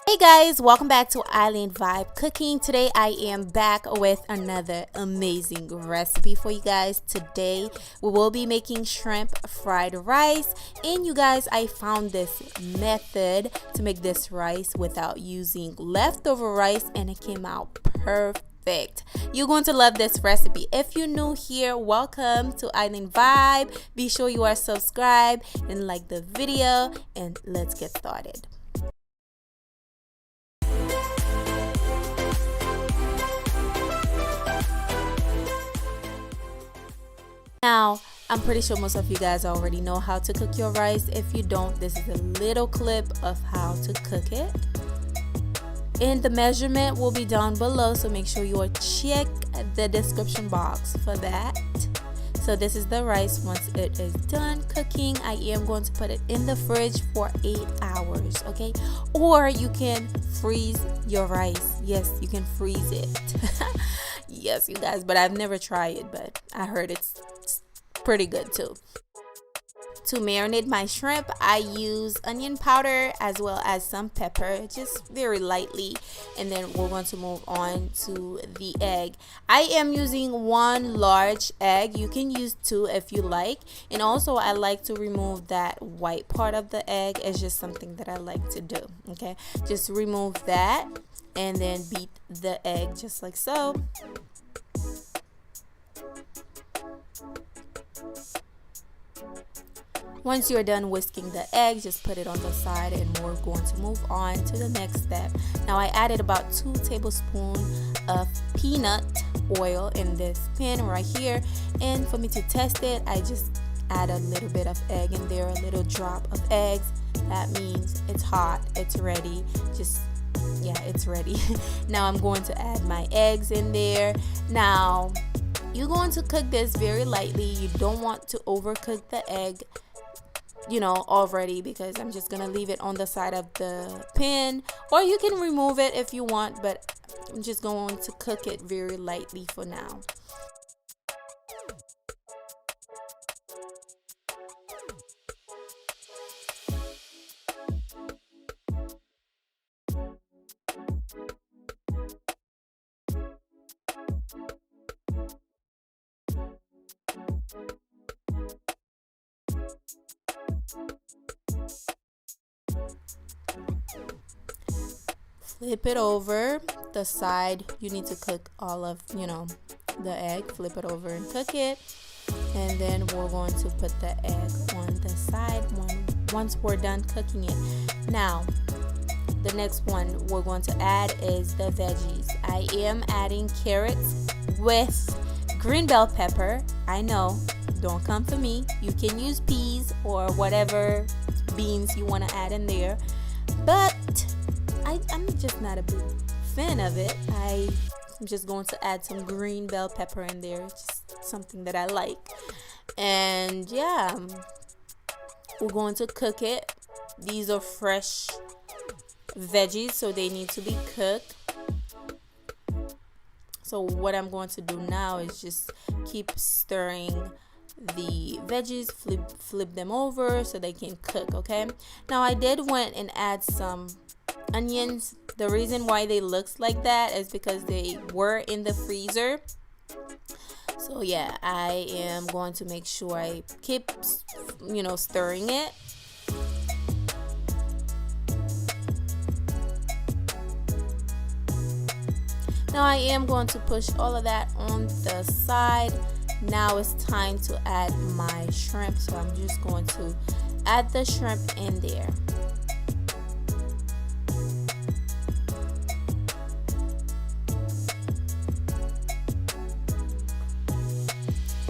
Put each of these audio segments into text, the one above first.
Hey guys, welcome back to Island Vibe Cooking. Today I am back with another amazing recipe for you guys. Today we will be making shrimp fried rice, and you guys, I found this method to make this rice without using leftover rice, and it came out perfect. You're going to love this recipe. If you're new here, welcome to Island Vibe. Be sure you are subscribed and like the video, and let's get started. Now, I'm pretty sure most of you guys already know how to cook your rice. If you don't, this is a little clip of how to cook it. And the measurement will be down below, so make sure you check the description box for that. So this is the rice. Once it is done cooking, I am going to put it in the fridge for 8 hours, okay? Or you can freeze your rice. Yes, you can freeze it. Yes, you guys, but I've never tried it, but I heard it's pretty good too. To marinate my shrimp, I use onion powder as well as some pepper, just very lightly, and then we're going to move on to the egg. I am using 1 large egg. You can use 2 if you like, and also I like to remove that white part of the egg. It's just something that I like to do. Okay, just remove that and then beat the egg just like so. Once you're done whisking the egg, just put it on the side, and we're going to move on to the next step. Now I added about 2 tablespoons of peanut oil in this pan right here, and for me to test it, I just add a little bit of egg in there, a little drop of eggs. That means it's hot, it's ready. Yeah, it's ready. Now I'm going to add my eggs in there. Now you're going to cook this very lightly. You don't want to overcook the egg, already, because I'm just gonna leave it on the side of the pan, or you can remove it if you want, but I'm just going to cook it very lightly for now. Flip it over the side. You need to cook all of the egg. Flip it over and cook it, and then we're going to put the egg on the side once we're done cooking it. Now the next one we're going to add is the veggies. I am adding carrots with green bell pepper. I know, don't come for me. You can use peas or whatever beans you want to add in there, but I'm just not a big fan of it. I'm just going to add some green bell pepper in there, just something that I like. And yeah, we're going to cook it. These are fresh veggies, so they need to be cooked. So what I'm going to do now is just keep stirring the veggies, flip them over so they can cook. Okay, now I did went and add some onions. The reason why they looks like that is because they were in the freezer. So yeah, I am going to make sure I keep stirring it. Now I am going to push all of that on the side. Now it's time to add my shrimp, so I'm just going to add the shrimp in there.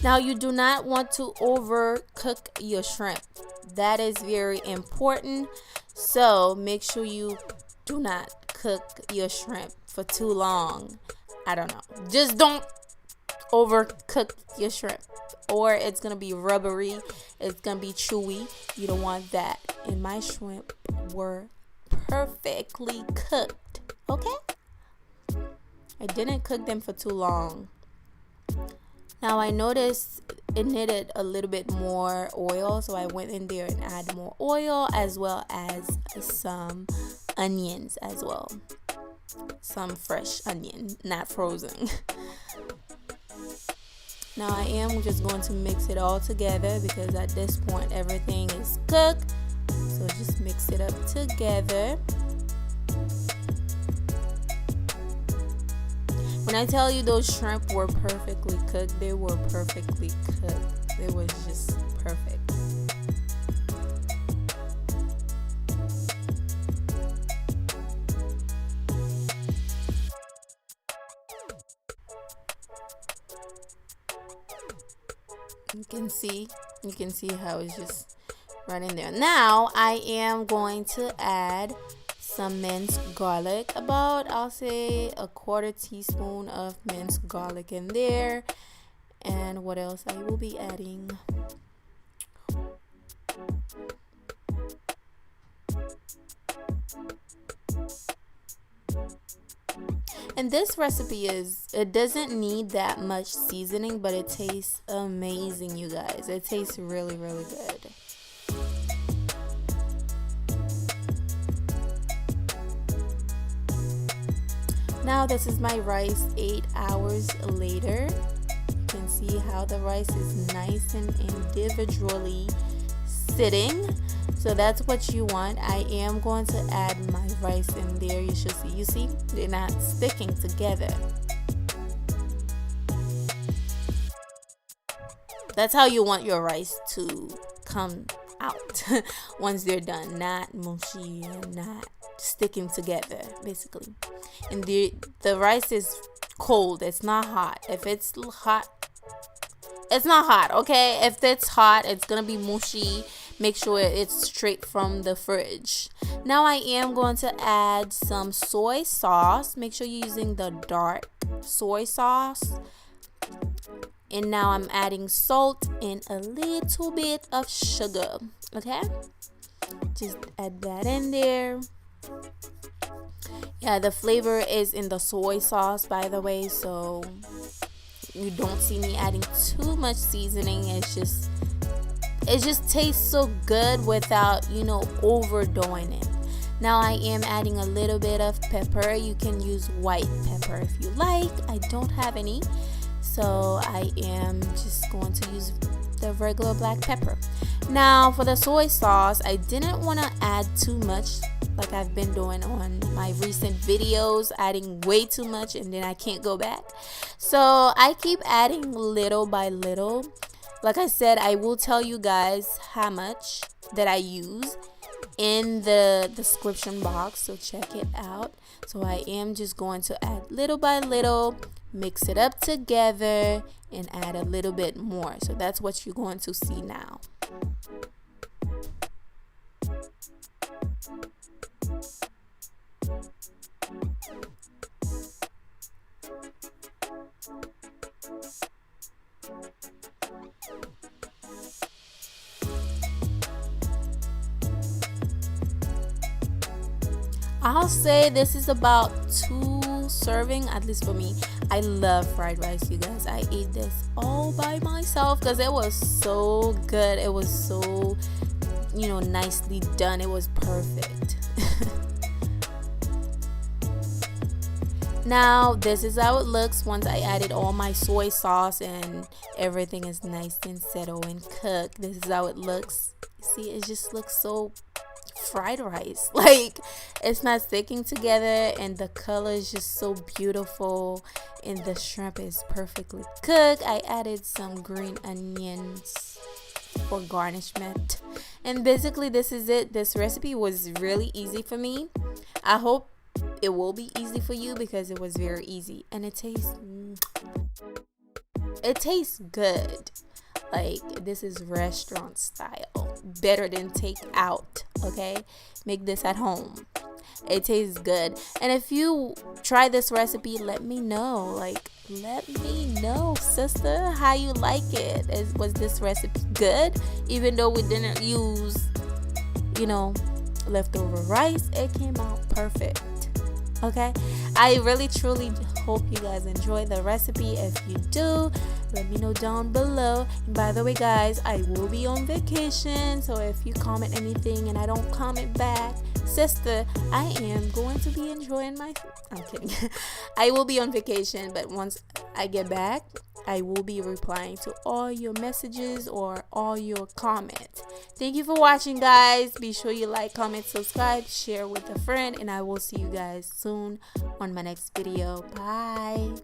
Now you do not want to overcook your shrimp. That is very important. So make sure you do not cook your shrimp for too long. I don't know. Just don't overcook your shrimp, or it's gonna be rubbery. It's gonna be chewy. You don't want that. And my shrimp were perfectly cooked. Okay? I didn't cook them for too long. Now I noticed it needed a little bit more oil, so I went in there and added more oil as well as some onions as well. Some fresh onion, not frozen. Now I am just going to mix it all together because at this point everything is cooked. So just mix it up together. When I tell you those shrimp were perfectly cooked, they were perfectly cooked. It was just perfect. You can see how it's just right in there. Now I am going to add some minced garlic, about I'll say a 1/4 teaspoon of minced garlic in there. And what else I will be adding? And this recipe it doesn't need that much seasoning, but it tastes amazing, you guys. It tastes really, really good. Now this is my rice 8 hours later. You can see how the rice is nice and individually sitting. So that's what you want. I am going to add my rice in there. You should see. You see, they're not sticking together. That's how you want your rice to come out once they're done, not mushy and not sticking together, basically. And the rice is cold. It's not hot. If it's hot, it's not hot. Okay, if it's hot, it's gonna be mushy. Make sure it's straight from the fridge. Now I am going to add some soy sauce. Make sure you're using the dark soy sauce. And now I'm adding salt and a little bit of sugar. Okay, just add that in there. Yeah, the flavor is in the soy sauce, by the way, so you don't see me adding too much seasoning. It just tastes so good without, overdoing it. Now I am adding a little bit of pepper. You can use white pepper if you like. I don't have any, so I am just going to use the regular black pepper. Now for the soy sauce, I didn't want to add too much like I've been doing on my recent videos, adding way too much and then I can't go back. So I keep adding little by little. Like I said, I will tell you guys how much that I use in the description box, so check it out. So I am just going to add little by little, mix it up together, and add a little bit more. So that's what you're going to see now. I'll say this is about 2 serving, at least for me. I love fried rice, you guys. I ate this all by myself because it was so good. It was so, nicely done. It was perfect. Now this is how it looks once I added all my soy sauce and everything is nice and settled and cooked. This is how it looks. See, it just looks so fried rice, like it's not sticking together, and the color is just so beautiful, and the shrimp is perfectly cooked. I added some green onions for garnishment, and basically this is it. This recipe was really easy for me. I hope it will be easy for you because it was very easy, and it tastes good. Like, this is restaurant style, better than take out. Okay, make this at home. It tastes good. And if you try this recipe, let me know. Let me know, sister, how you like it. Was this recipe good? Even though we didn't use leftover rice, it came out perfect. Okay, I really truly hope you guys enjoy the recipe. If you do, let me know down below. And by the way, guys, I will be on vacation, so if you comment anything and I don't comment back, sister, I am going to be enjoying my, I'm kidding. I will be on vacation, but once I get back, I will be replying to all your messages or all your comments. Thank you for watching, guys. Be sure you like, comment, subscribe, share with a friend, and I will see you guys soon on my next video. Bye.